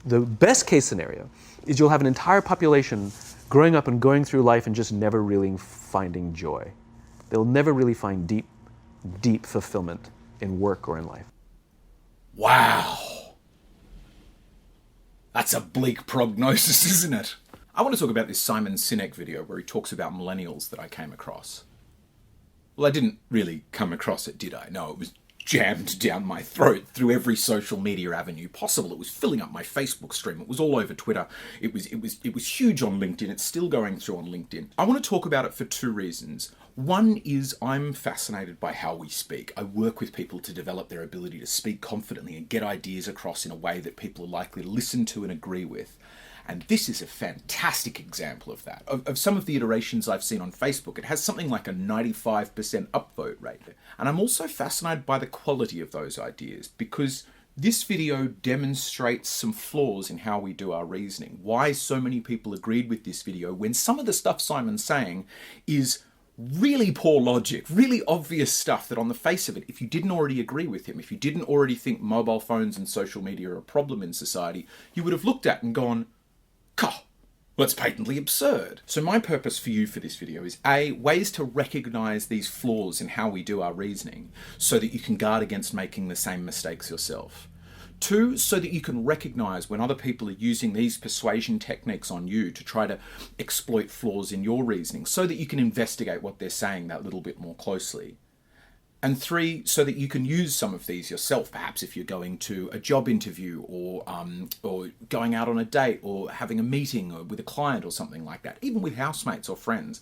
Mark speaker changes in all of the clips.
Speaker 1: The best case scenario is you'll have an entire population growing up and going through life and just never really finding joy. They'll never really find deep, deep fulfillment in work or in life.
Speaker 2: Wow. That's a bleak prognosis, isn't it? I want to talk about this Simon Sinek video where he talks about millennials that I came across. Well, I didn't really come across it, did I? No, it was jammed down my throat through every social media avenue possible. It was filling up my Facebook stream. It was all over Twitter. It was huge on LinkedIn. It's still going through on LinkedIn. I want to talk about it for two reasons. One is I'm fascinated by how we speak. I work with people to develop their ability to speak confidently and get ideas across in a way that people are likely to listen to and agree with. And this is a fantastic example of that. Of some of the iterations I've seen on Facebook, it has something like a 95% upvote rate. And I'm also fascinated by the quality of those ideas because this video demonstrates some flaws in how we do our reasoning. Why so many people agreed with this video when some of the stuff Simon's saying is really poor logic, really obvious stuff that on the face of it, if you didn't already agree with him, if you didn't already think mobile phones and social media are a problem in society, you would have looked at and gone, "Well, that's patently absurd." So my purpose for you for this video is A, ways to recognize these flaws in how we do our reasoning so that you can guard against making the same mistakes yourself. Two, so that you can recognize when other people are using these persuasion techniques on you to try to exploit flaws in your reasoning so that you can investigate what they're saying that little bit more closely. And three, so that you can use some of these yourself, perhaps if you're going to a job interview or going out on a date or having a meeting or with a client or something like that, even with housemates or friends.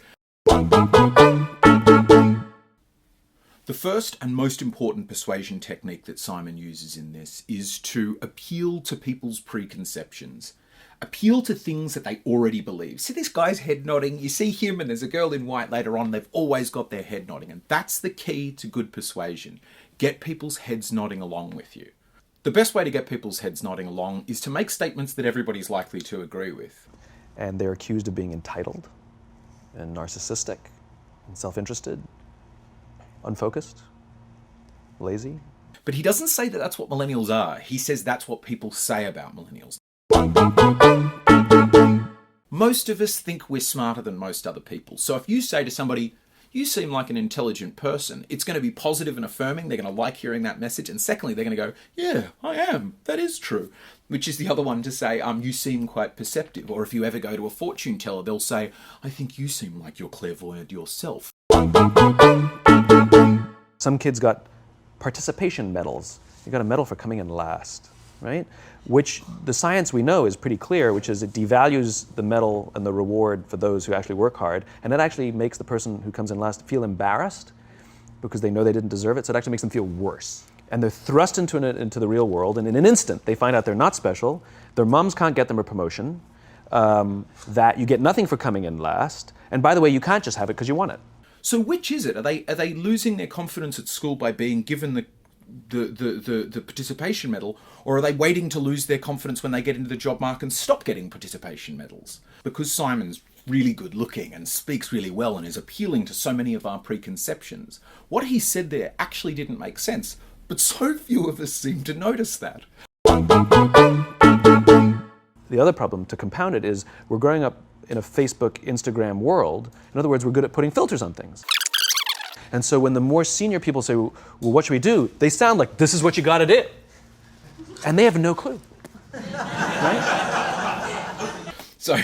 Speaker 2: The first and most important persuasion technique that Simon uses in this is to appeal to people's preconceptions. Appeal to things that they already believe. See this guy's head nodding, you see him and there's a girl in white later on, they've always got their head nodding. And that's the key to good persuasion. Get people's heads nodding along with you. The best way to get people's heads nodding along is to make statements that everybody's likely to agree with.
Speaker 1: And they're accused of being entitled and narcissistic and self-interested, unfocused, lazy.
Speaker 2: But he doesn't say that that's what millennials are. He says that's what people say about millennials. Most of us think we're smarter than most other people. So if you say to somebody, "You seem like an intelligent person," it's going to be positive and affirming. They're going to like hearing that message. And secondly, they're going to go, "Yeah, I am. That is true." Which is the other one to say, "You seem quite perceptive." Or if you ever go to a fortune teller, they'll say, "I think you seem like you're clairvoyant yourself."
Speaker 1: Some kids got participation medals. You got a medal for coming in last, right? Which the science we know is pretty clear, which is it devalues the medal and the reward for those who actually work hard, and it actually makes the person who comes in last feel embarrassed because they know they didn't deserve it, so it actually makes them feel worse. And they're thrust into the real world, and in an instant they find out they're not special, their moms can't get them a promotion, that you get nothing for coming in last, and by the way, you can't just have it because you want it.
Speaker 2: So which is it? Are they losing their confidence at school by being given the participation medal, or are they waiting to lose their confidence when they get into the job market and stop getting participation medals? Because Simon's really good looking and speaks really well and is appealing to so many of our preconceptions, what he said there actually didn't make sense, but so few of us seem to notice that.
Speaker 1: The other problem, to compound it, is we're growing up in a Facebook, Instagram world. In other words, we're good at putting filters on things. And so when the more senior people say, "Well, what should we do?" they sound like, "This is what you gotta do." And they have no clue, right?
Speaker 2: So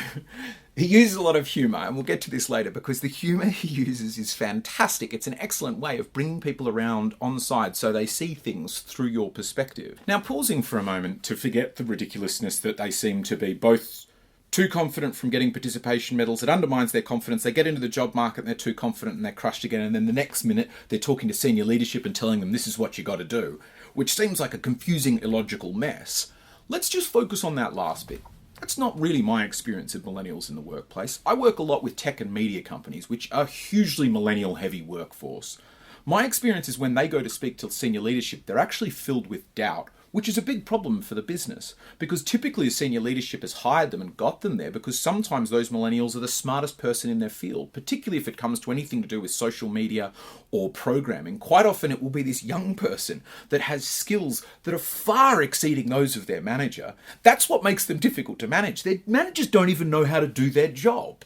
Speaker 2: he uses a lot of humor, and we'll get to this later because the humor he uses is fantastic. It's an excellent way of bringing people around on side so they see things through your perspective. Now, pausing for a moment to forget the ridiculousness that they seem to be both too confident from getting participation medals, it undermines their confidence. They get into the job market and they're too confident and they're crushed again. And then the next minute they're talking to senior leadership and telling them this is what you got to do, which seems like a confusing, illogical mess. Let's just focus on that last bit. That's not really my experience of millennials in the workplace. I work a lot with tech and media companies, which are hugely millennial heavy workforce. My experience is when they go to speak to senior leadership, they're actually filled with doubt, which is a big problem for the business, because typically senior leadership has hired them and got them there because sometimes those millennials are the smartest person in their field, particularly if it comes to anything to do with social media or programming. Quite often it will be this young person that has skills that are far exceeding those of their manager. That's what makes them difficult to manage. Their managers don't even know how to do their job.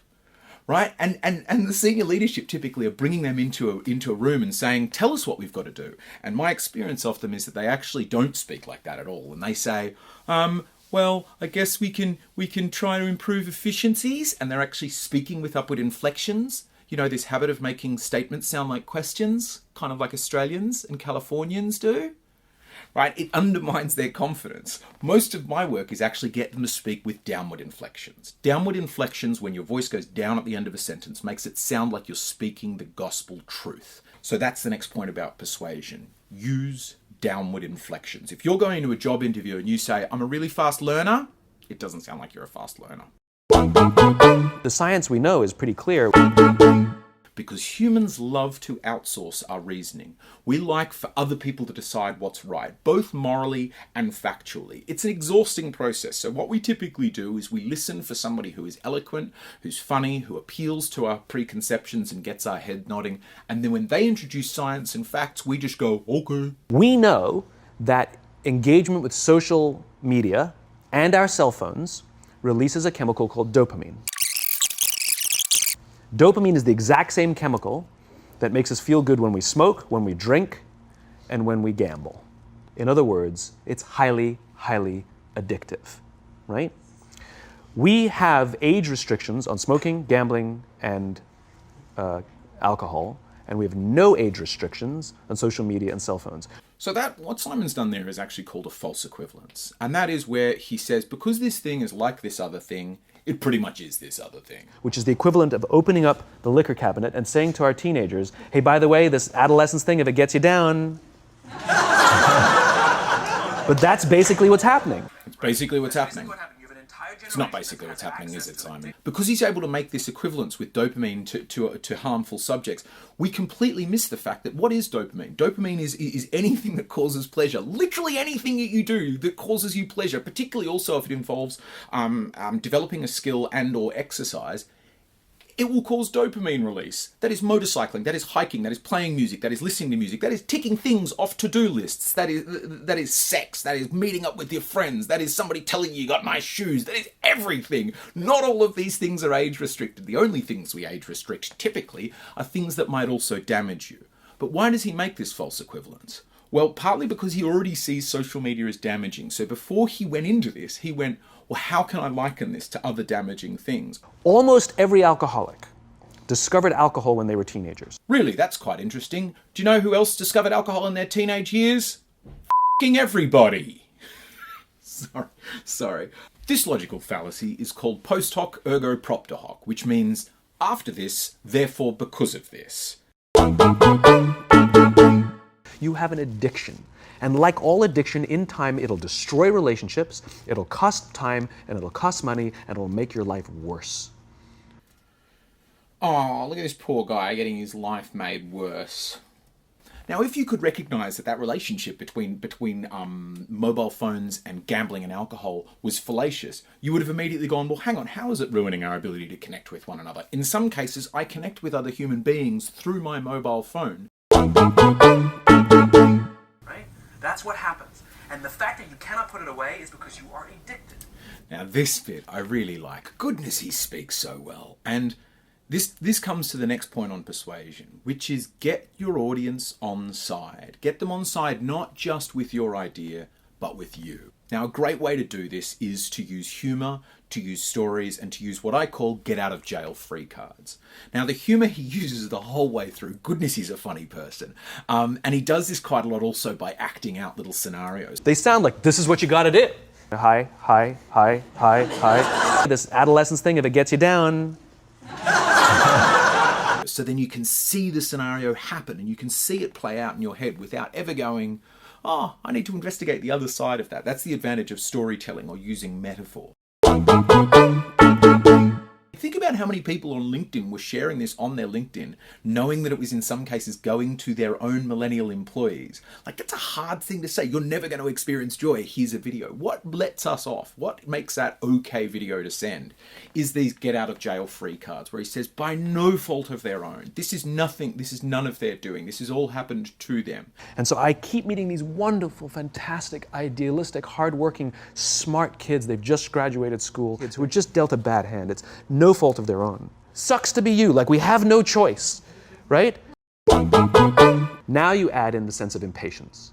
Speaker 2: Right? And the senior leadership typically are bringing them into a room and saying, tell us what we've got to do. And my experience of them is that they actually don't speak like that at all. And they say, well, I guess we can try to improve efficiencies. And they're actually speaking with upward inflections. You know, this habit of making statements sound like questions, kind of like Australians and Californians do. Right? It undermines their confidence. Most of my work is actually get them to speak with downward inflections. Downward inflections, when your voice goes down at the end of a sentence, makes it sound like you're speaking the gospel truth. So that's the next point about persuasion. Use downward inflections. If you're going to a job interview and you say, I'm a really fast learner, it doesn't sound like you're a fast learner.
Speaker 1: The science we know is pretty clear.
Speaker 2: Because humans love to outsource our reasoning. We like for other people to decide what's right, both morally and factually. It's an exhausting process. So what we typically do is we listen for somebody who is eloquent, who's funny, who appeals to our preconceptions and gets our head nodding. And then when they introduce science and facts, we just go, okay.
Speaker 1: We know that engagement with social media and our cell phones releases a chemical called dopamine. Dopamine is the exact same chemical that makes us feel good when we smoke, when we drink, and when we gamble. In other words, it's highly, highly addictive, right? We have age restrictions on smoking, gambling, and alcohol, and we have no age restrictions on social media and cell phones.
Speaker 2: So that, what Simon's done there is actually called a false equivalence. And that is where he says, because this thing is like this other thing, it pretty much is this other thing.
Speaker 1: Which is the equivalent of opening up the liquor cabinet and saying to our teenagers, hey, by the way, this adolescence thing, if it gets you down. But that's basically what's happening.
Speaker 2: It's basically what's happening. It's not basically what's happening, is it, Simon? Because he's able to make this equivalence with dopamine to harmful subjects, we completely miss the fact that what is dopamine? Dopamine is anything that causes pleasure. Literally anything that you do that causes you pleasure, particularly also if it involves developing a skill and or exercise. It will cause dopamine release. That is motorcycling, that is hiking, that is playing music, that is listening to music, that is ticking things off to-do lists, that is sex, that is meeting up with your friends, that is somebody telling you got nice shoes, that is everything. Not all of these things are age restricted. The only things we age restrict typically are things that might also damage you. But why does he make this false equivalence? Well, partly because he already sees social media as damaging. So before he went into this, he went, well, how can I liken this to other damaging things?
Speaker 1: Almost every alcoholic discovered alcohol when they were teenagers.
Speaker 2: Really, that's quite interesting. Do you know who else discovered alcohol in their teenage years? F***ing everybody. Sorry. This logical fallacy is called post hoc ergo propter hoc, which means after this, therefore because of this.
Speaker 1: You have an addiction. And like all addiction, in time, it'll destroy relationships, it'll cost time, and it'll cost money, and it'll make your life worse.
Speaker 2: Oh, look at this poor guy getting his life made worse. Now, if you could recognize that relationship between mobile phones and gambling and alcohol was fallacious, you would have immediately gone, well, hang on, how is it ruining our ability to connect with one another? In some cases, I connect with other human beings through my mobile phone.
Speaker 1: Right? That's what happens. And the fact that you cannot put it away is because you are addicted.
Speaker 2: Now, this bit I really like. Goodness, he speaks so well. And this comes to the next point on persuasion, which is get your audience on side. Get them on side not just with your idea, but with you. Now, a great way to do this is to use humor, to use stories, and to use what I call get out of jail free cards. Now, the humor he uses the whole way through. Goodness, he's a funny person. And he does this quite a lot also by acting out little scenarios.
Speaker 1: They sound like, this is what you gotta do. Hi, hi, hi, hi, hi. This adolescence thing, if it gets you down.
Speaker 2: So then you can see the scenario happen and you can see it play out in your head without ever going, oh, I need to investigate the other side of that. That's the advantage of storytelling or using metaphor. think about how many people on LinkedIn were sharing this on their LinkedIn, knowing that it was in some cases going to their own millennial employees. Like, that's a hard thing to say. You're never going to experience joy. Here's a video. What lets us off? What makes that okay video to send is these get out of jail free cards where he says, by no fault of their own, this is nothing, this is none of their doing. This has all happened to them.
Speaker 1: And so I keep meeting these wonderful, fantastic, idealistic, hardworking, smart kids. They've just graduated school. Kids who were just dealt a bad hand. It's no fault of their own. Sucks to be you. Like, we have no choice, right? Now you add in the sense of impatience.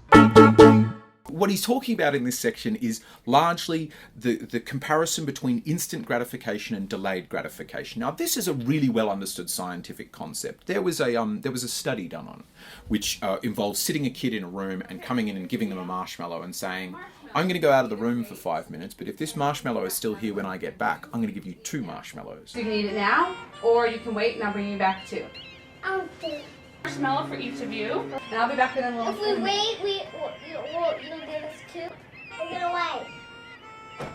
Speaker 2: What he's talking about in this section is largely the comparison between instant gratification and delayed gratification. Now, this is a really well understood scientific concept. There was a study done on which involves sitting a kid in a room and coming in and giving them a marshmallow and saying, I'm going to go out of the room for 5 minutes, but if this marshmallow is still here when I get back, I'm going to give you 2 marshmallows.
Speaker 3: You can eat it now, or you can wait and I'll bring you back 2.
Speaker 4: I'll do.
Speaker 3: Marshmallow for each of you, and I'll be back in a little.
Speaker 4: If we wait, you'll give us 2. I'm gonna wait.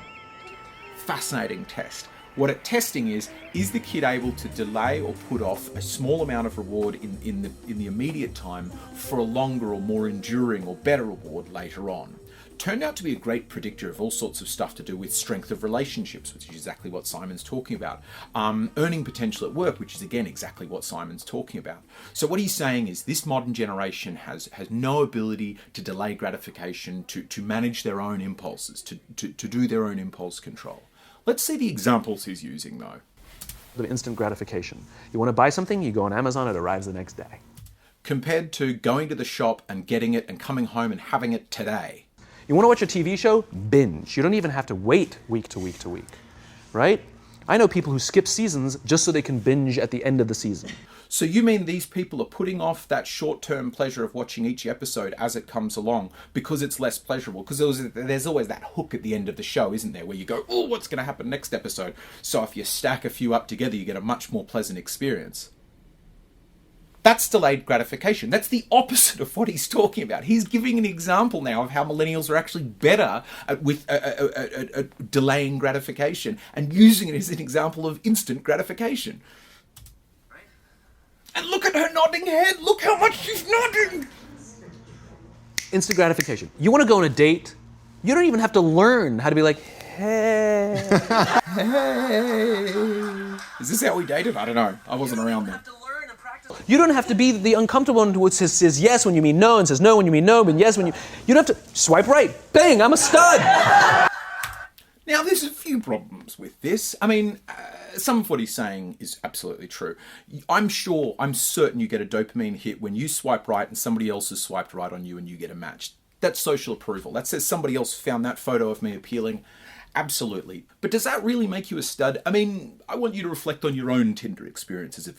Speaker 2: Fascinating test. What it's testing is the kid able to delay or put off a small amount of reward in the immediate time for a longer or more enduring or better reward later on? Turned out to be a great predictor of all sorts of stuff to do with strength of relationships, which is exactly what Simon's talking about. Earning potential at work, which is again exactly what Simon's talking about. So what he's saying is this modern generation has no ability to delay gratification, to manage their own impulses, to do their own impulse control. Let's see the examples he's using though.
Speaker 1: The instant gratification. You want to buy something, you go on Amazon, it arrives the next day.
Speaker 2: Compared to going to the shop and getting it and coming home and having it today.
Speaker 1: You want to watch a TV show? Binge. You don't even have to wait week to week to week, right? I know people who skip seasons just so they can binge at the end of the season.
Speaker 2: So you mean these people are putting off that short-term pleasure of watching each episode as it comes along because it's less pleasurable? Because there's always that hook at the end of the show, isn't there? Where you go, oh, what's going to happen next episode? So if you stack a few up together, you get a much more pleasant experience. That's delayed gratification. That's the opposite of what he's talking about. He's giving an example now of how millennials are actually better at delaying gratification and using it as an example of instant gratification. And look at her nodding head. Look how much she's nodding.
Speaker 1: Instant gratification. You want to go on a date? You don't even have to learn how to be like, hey.
Speaker 2: Hey. Is this how we dated? I don't know. I wasn't around then.
Speaker 1: You don't have to be the uncomfortable one who says yes when you mean no and says no when you mean no and yes when you... You don't have to swipe right. Bang, I'm a stud.
Speaker 2: Now, there's a few problems with this. I mean, some of what he's saying is absolutely true. I'm certain you get a dopamine hit when you swipe right and somebody else has swiped right on you and you get a match. That's social approval. That says somebody else found that photo of me appealing. Absolutely. But does that really make you a stud? I mean, I want you to reflect on your own Tinder experiences if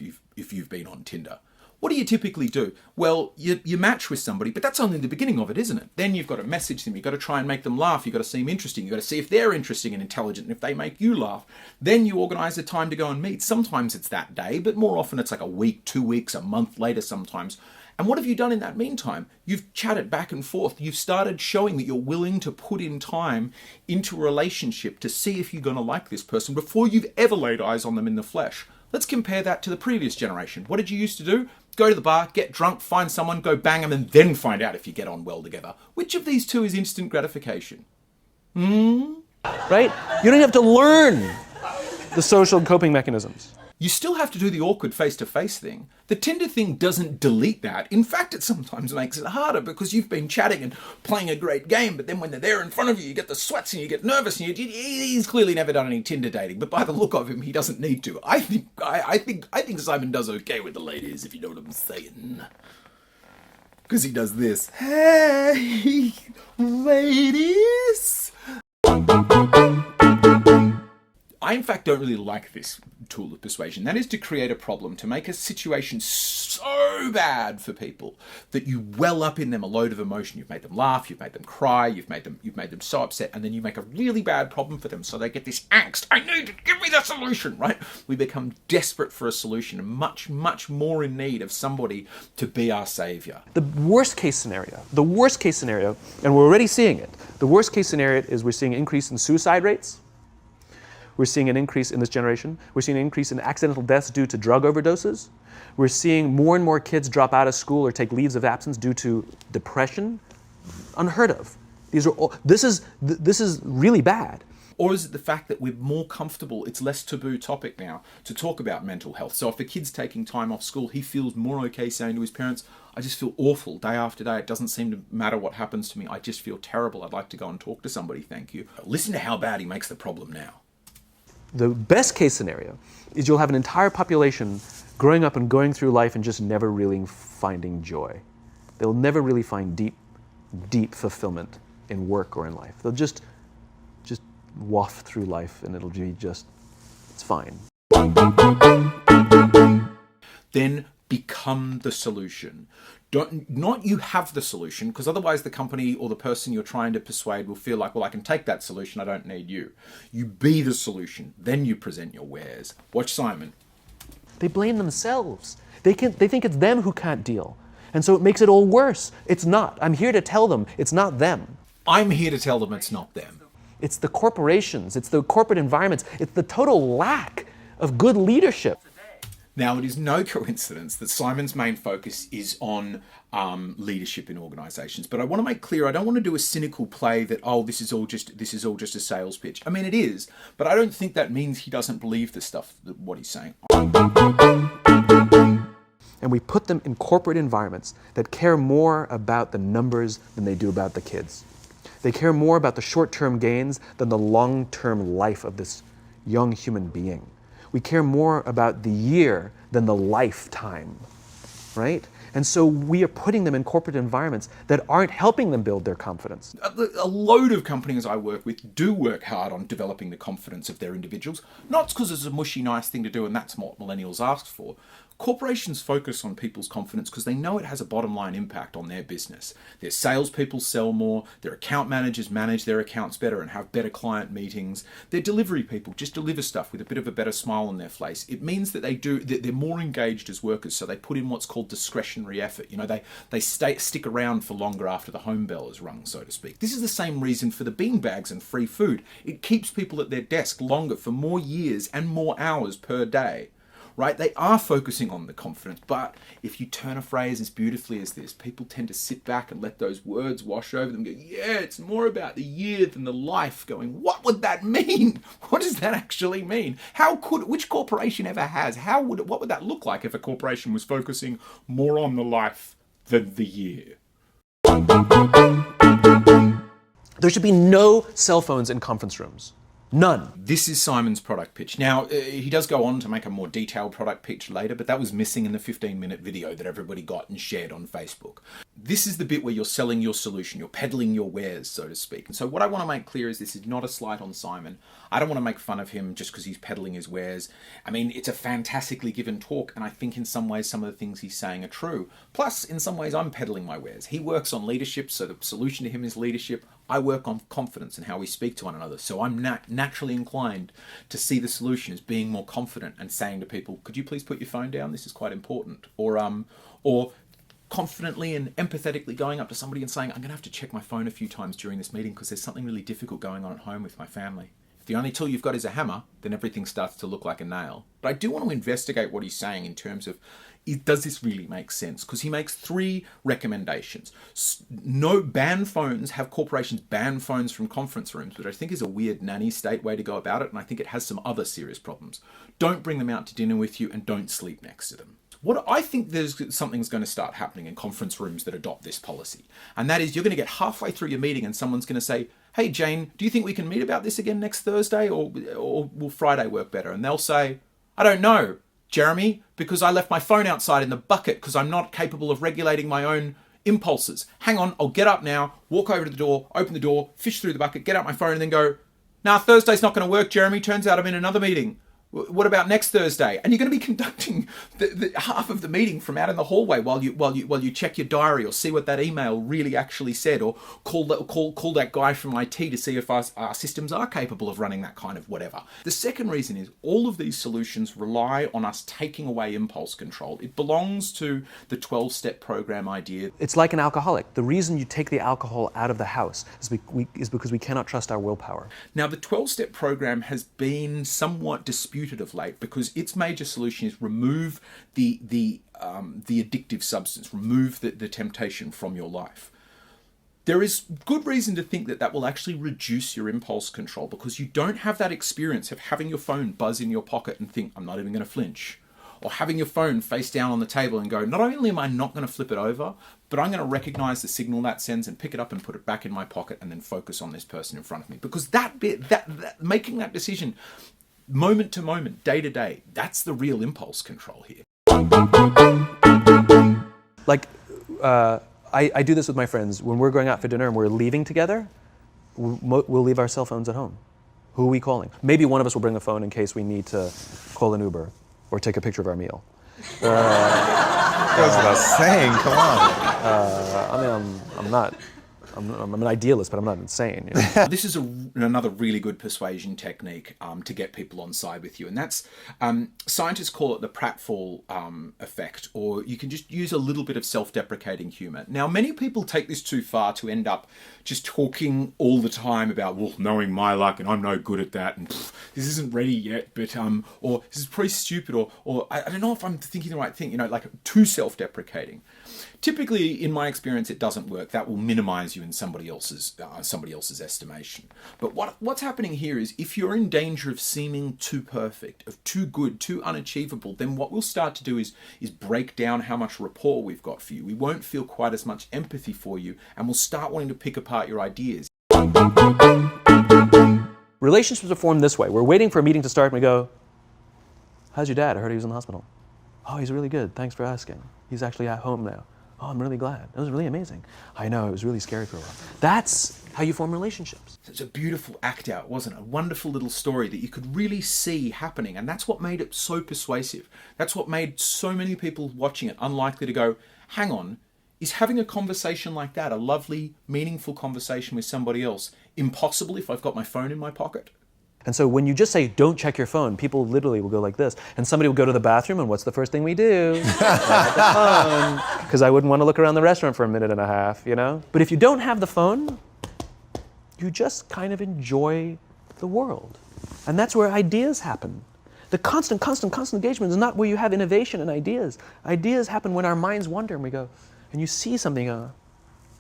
Speaker 2: you've been on Tinder. What do you typically do? Well, you match with somebody, but that's only the beginning of it, isn't it? Then you've got to message them, you've got to try and make them laugh, you've got to seem interesting, you've got to see if they're interesting and intelligent and if they make you laugh. Then you organise a time to go and meet. Sometimes it's that day, but more often it's like a week, 2 weeks, a month later sometimes. And what have you done in that meantime? You've chatted back and forth. You've started showing that you're willing to put in time into a relationship to see if you're going to like this person before you've ever laid eyes on them in the flesh. Let's compare that to the previous generation. What did you used to do? Go to the bar, get drunk, find someone, go bang them, and then find out if you get on well together. Which of these two is instant gratification?
Speaker 1: Right? You don't have to learn the social coping mechanisms.
Speaker 2: You still have to do the awkward face-to-face thing. The Tinder thing doesn't delete that. In fact, it sometimes makes it harder because you've been chatting and playing a great game, but then when they're there in front of you, you get the sweats and you get nervous and he's clearly never done any Tinder dating, but by the look of him, he doesn't need to. I think Simon does okay with the ladies, if you know what I'm saying. Because he does this. Hey, ladies. I, in fact, don't really like this tool of persuasion. That is to create a problem, to make a situation so bad for people that you well up in them a load of emotion. You've made them laugh, you've made them cry, you've made them so upset, and then you make a really bad problem for them so they get this angst. I need it, give me the solution, right? We become desperate for a solution and much, much more in need of somebody to be our savior.
Speaker 1: The worst case scenario, and we're already seeing it, the worst case scenario is we're seeing an increase in suicide rates. We're seeing an increase in this generation. We're seeing an increase in accidental deaths due to drug overdoses. We're seeing more and more kids drop out of school or take leaves of absence due to depression. Unheard of. This is really bad.
Speaker 2: Or is it the fact that we're more comfortable, it's less taboo topic now to talk about mental health? So if a kid's taking time off school, he feels more okay saying to his parents, I just feel awful day after day. It doesn't seem to matter what happens to me. I just feel terrible. I'd like to go and talk to somebody, thank you. Listen to how bad he makes the problem now.
Speaker 1: The best case scenario is you'll have an entire population growing up and going through life and just never really finding joy. They'll never really find deep fulfillment in work or in life. They'll just waft through life and it'll be it's fine.
Speaker 2: Then become the solution. Not you have the solution, because otherwise the company or the person you're trying to persuade will feel like, well, I can take that solution, I don't need you. You be the solution, then you present your wares. Watch Simon.
Speaker 1: They blame themselves. They think it's them who can't deal. And so it makes it all worse. It's not. I'm here to tell them it's not them.
Speaker 2: I'm here to tell them it's not them.
Speaker 1: It's the corporations, it's the corporate environments, it's the total lack of good leadership.
Speaker 2: Now, it is no coincidence that Simon's main focus is on leadership in organisations. But I want to make clear, I don't want to do a cynical play that, oh, this is all just a sales pitch. I mean, it is, but I don't think that means he doesn't believe the stuff, what he's saying.
Speaker 1: And we put them in corporate environments that care more about the numbers than they do about the kids. They care more about the short-term gains than the long-term life of this young human being. We care more about the year than the lifetime, right? And so we are putting them in corporate environments that aren't helping them build their confidence.
Speaker 2: A load of companies I work with do work hard on developing the confidence of their individuals, not because it's a mushy, nice thing to do and that's what millennials asked for. Corporations focus on people's confidence because they know it has a bottom line impact on their business. Their salespeople sell more, their account managers manage their accounts better and have better client meetings. Their delivery people just deliver stuff with a bit of a better smile on their face. It means that they're more engaged as workers, so they put in what's called discretionary effort. You know, they stick around for longer after the home bell is rung, so to speak. This is the same reason for the bean bags and free food. It keeps people at their desk longer for more years and more hours per day. Right? They are focusing on the confidence, but if you turn a phrase as beautifully as this, people tend to sit back and let those words wash over them and go, yeah, it's more about the year than the life, going, what would that mean? What does that actually mean? Which corporation ever has? What would that look like if a corporation was focusing more on the life than the year?
Speaker 1: There should be no cell phones in conference rooms. None.
Speaker 2: This is Simon's product pitch. Now, he does go on to make a more detailed product pitch later, but that was missing in the 15-minute video that everybody got and shared on Facebook. This is the bit where you're selling your solution, you're peddling your wares, so to speak. And so what I want to make clear is this is not a slight on Simon. I don't want to make fun of him just because he's peddling his wares. I mean, it's a fantastically given talk, and I think in some ways some of the things he's saying are true. Plus, in some ways, I'm peddling my wares. He works on leadership, so the solution to him is leadership. I work on confidence and how we speak to one another. So I'm naturally inclined to see the solution as being more confident and saying to people, could you please put your phone down? This is quite important. Or confidently and empathetically going up to somebody and saying, I'm going to have to check my phone a few times during this meeting because there's something really difficult going on at home with my family. If the only tool you've got is a hammer, then everything starts to look like a nail. But I do want to investigate what he's saying in terms of, does this really make sense? Because he makes 3 recommendations. No, ban phones, have corporations ban phones from conference rooms, which I think is a weird nanny state way to go about it, and I think it has some other serious problems. Don't bring them out to dinner with you and don't sleep next to them. What I think something's going to start happening in conference rooms that adopt this policy, and that is you're going to get halfway through your meeting and someone's going to say, hey Jane, do you think we can meet about this again next Thursday, or will Friday work better? And they'll say, I don't know, Jeremy, because I left my phone outside in the bucket because I'm not capable of regulating my own impulses. Hang on, I'll get up now, walk over to the door, open the door, fish through the bucket, get out my phone and then go, nah, Thursday's not going to work, Jeremy. Turns out I'm in another meeting. What about next Thursday? And you're going to be conducting the half of the meeting from out in the hallway while you check your diary or see what that email really actually said, or call that guy from IT to see if our systems are capable of running that kind of whatever. The second reason is all of these solutions rely on us taking away impulse control. It belongs to the 12-step program idea.
Speaker 1: It's like an alcoholic. The reason you take the alcohol out of the house is because we cannot trust our willpower.
Speaker 2: Now, the 12-step program has been somewhat disputed of late because its major solution is remove the addictive substance, remove the temptation from your life. There is good reason to think that will actually reduce your impulse control because you don't have that experience of having your phone buzz in your pocket and think, I'm not even going to flinch. Or having your phone face down on the table and go, not only am I not going to flip it over, but I'm going to recognize the signal that sends and pick it up and put it back in my pocket and then focus on this person in front of me. Because that bit, that making that decision moment to moment, day to day, that's the real impulse control here.
Speaker 1: Like, I do this with my friends. When we're going out for dinner and we're leaving together, we'll leave our cell phones at home. Who are we calling? Maybe one of us will bring a phone in case we need to call an Uber or take a picture of our meal.
Speaker 5: That goes without saying, come on.
Speaker 1: I'm an idealist, but I'm not insane. You know?
Speaker 2: This is another really good persuasion technique to get people on side with you. And that's, scientists call it the pratfall effect, or you can just use a little bit of self-deprecating humor. Now, many people take this too far to end up just talking all the time about, well, knowing my luck and I'm no good at that, and this isn't ready yet, but, or this is pretty stupid, or I don't know if I'm thinking the right thing, you know, like too self-deprecating. Typically, in my experience, it doesn't work. That will minimize you in somebody else's estimation. But what's happening here is if you're in danger of seeming too perfect, of too good, too unachievable, then what we'll start to do is break down how much rapport we've got for you. We won't feel quite as much empathy for you, and we'll start wanting to pick apart your ideas.
Speaker 1: Relationships are formed this way. We're waiting for a meeting to start, and we go, how's your dad? I heard he was in the hospital. Oh, he's really good. Thanks for asking. He's actually at home now. Oh, I'm really glad. It was really amazing. I know, it was really scary for a while. That's how you form relationships.
Speaker 2: It's a beautiful act out, wasn't it? A wonderful little story that you could really see happening. And that's what made it so persuasive. That's what made so many people watching it unlikely to go, hang on, is having a conversation like that, a lovely, meaningful conversation with somebody else, impossible if I've got my phone in my pocket?
Speaker 1: And so when you just say, don't check your phone, people literally will go like this. And somebody will go to the bathroom, and what's the first thing we do? Look at the phone. Because I wouldn't want to look around the restaurant for a minute and a half, you know? But if you don't have the phone, you just kind of enjoy the world. And that's where ideas happen. The constant engagement is not where you have innovation and ideas. Ideas happen when our minds wander and we go, and you see something, I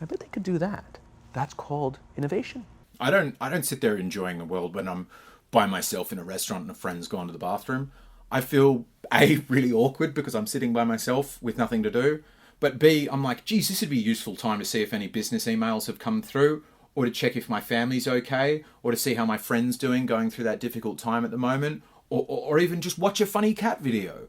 Speaker 1: bet they could do that. That's called innovation.
Speaker 2: I don't sit there enjoying the world when I'm by myself in a restaurant and a friend's gone to the bathroom. I feel A, really awkward because I'm sitting by myself with nothing to do, but B, I'm like, geez, this would be a useful time to see if any business emails have come through, or to check if my family's okay, or to see how my friend's doing going through that difficult time at the moment, or even just watch a funny cat video.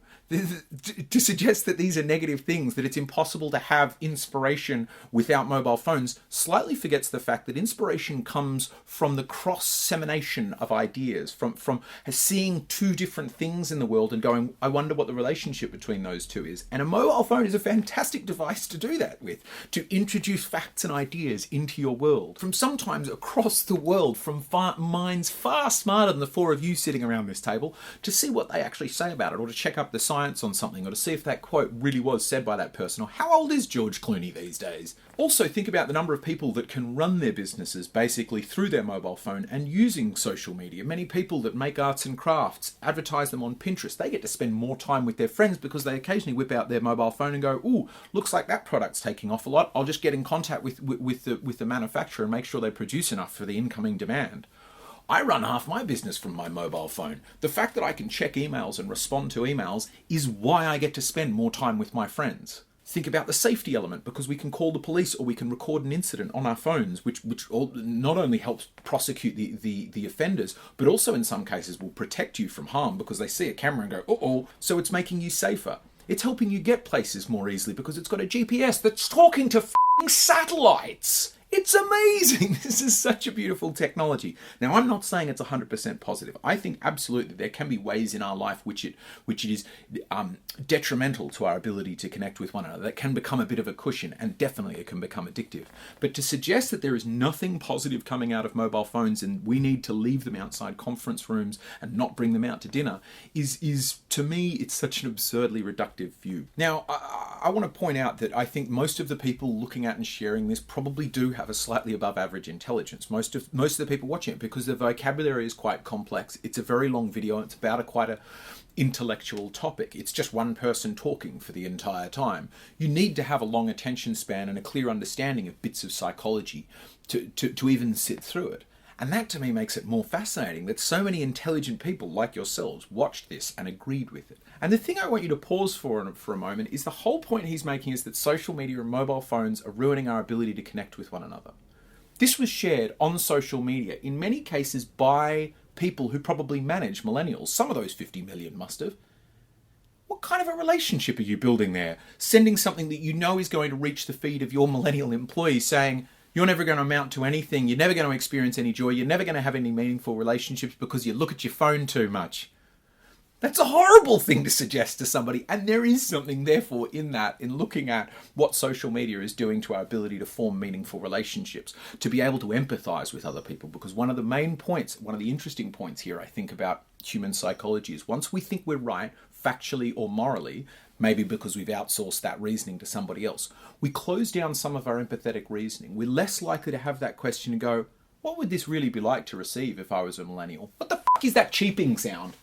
Speaker 2: To suggest that these are negative things, that it's impossible to have inspiration without mobile phones, slightly forgets the fact that inspiration comes from the cross-semination of ideas, from seeing two different things in the world and going, I wonder what the relationship between those two is. And a mobile phone is a fantastic device to do that with, to introduce facts and ideas into your world. From sometimes across the world, from minds far smarter than the four of you sitting around this table, to see what they actually say about it, or to check up the science on something, or to see if that quote really was said by that person, or how old is George Clooney these days? Also, think about the number of people that can run their businesses basically through their mobile phone and using social media. Many people that make arts and crafts, advertise them on Pinterest, they get to spend more time with their friends because they occasionally whip out their mobile phone and go, ooh, looks like that product's taking off a lot. I'll just get in contact with the manufacturer and make sure they produce enough for the incoming demand. I run half my business from my mobile phone. The fact that I can check emails and respond to emails is why I get to spend more time with my friends. Think about the safety element, because we can call the police or we can record an incident on our phones, which not only helps prosecute the offenders, but also in some cases will protect you from harm because they see a camera and go, uh-oh, so it's making you safer. It's helping you get places more easily because it's got a GPS that's talking to f***ing satellites. It's amazing. This is such a beautiful technology. Now, I'm not saying it's 100% positive. I think absolutely there can be ways in our life which it is detrimental to our ability to connect with one another. That can become a bit of a cushion, and definitely it can become addictive. But to suggest that there is nothing positive coming out of mobile phones and we need to leave them outside conference rooms and not bring them out to dinner is to me, it's such an absurdly reductive view. Now, I want to point out that I think most of the people looking at and sharing this probably do have a slightly above average intelligence. Most of the people watching it, because the vocabulary is quite complex. It's a very long video and it's about quite a intellectual topic. It's just one person talking for the entire time. You need to have a long attention span and a clear understanding of bits of psychology to even sit through it. And that to me makes it more fascinating that so many intelligent people like yourselves watched this and agreed with it. And the thing I want you to pause for a moment is the whole point he's making is that social media and mobile phones are ruining our ability to connect with one another. This was shared on social media, in many cases by people who probably manage millennials. Some of those 50 million must have. What kind of a relationship are you building there? Sending something that you know is going to reach the feed of your millennial employees saying, you're never going to amount to anything, you're never going to experience any joy, you're never going to have any meaningful relationships because you look at your phone too much. That's a horrible thing to suggest to somebody, and there is something therefore in that, in looking at what social media is doing to our ability to form meaningful relationships, to be able to empathize with other people, because one of the main points, one of the interesting points here I think about human psychology is once we think we're right, factually or morally, maybe because we've outsourced that reasoning to somebody else, we close down some of our empathetic reasoning. We're less likely to have that question and go, what would this really be like to receive if I was a millennial? What the fuck is that cheeping sound?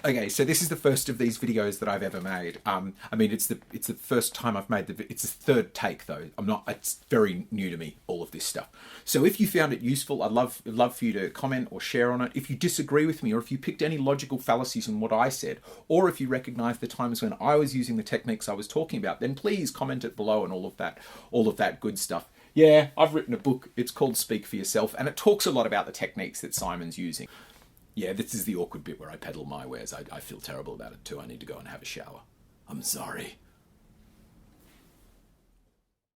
Speaker 2: Okay, so this is the first of these videos that I've ever made. I mean, it's the first time I've made it's the third take though. It's very new to me, all of this stuff. So if you found it useful, I'd love for you to comment or share on it. If you disagree with me, or if you picked any logical fallacies in what I said, or if you recognize the times when I was using the techniques I was talking about, then please comment it below and all of that good stuff. Yeah, I've written a book. It's called Speak for Yourself, and it talks a lot about the techniques that Simon's using. Yeah, this is the awkward bit where I peddle my wares. I feel terrible about it too. I need to go and have a shower. I'm sorry.